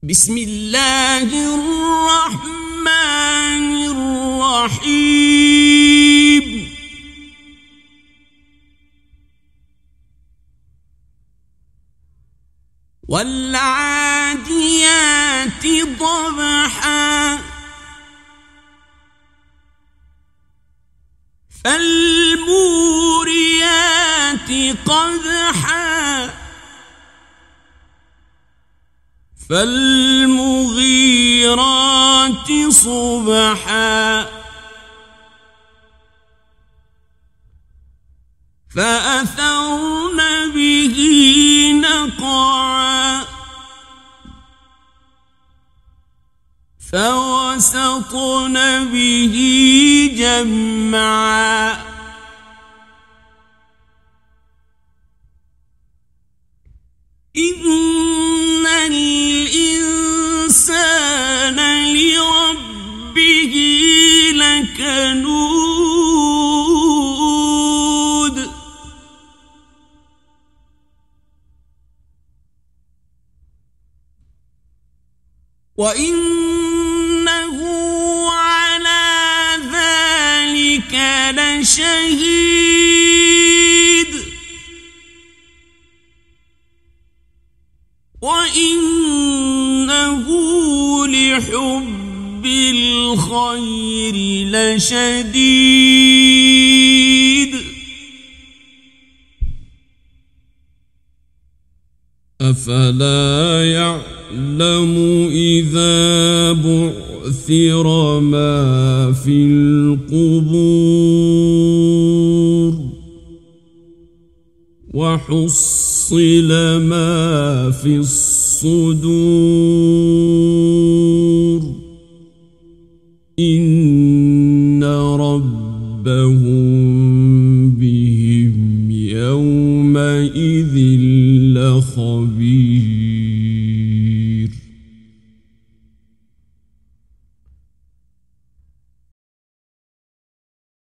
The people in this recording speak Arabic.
بسم الله الرحمن الرحيم والعاديات ضبحا فالموريات قدحا فالمغيرات صبحا فأثرن به نقعا فوسطن به جمعا إن الإنسان لربه لكنود وإنه على ذلك لشهيد وإنه لحب الخير لشديد أفلا يعلم إذا بعثر ما في القبور وحصل ما في الصدور إن ربهم بهم يومئذ لخبير.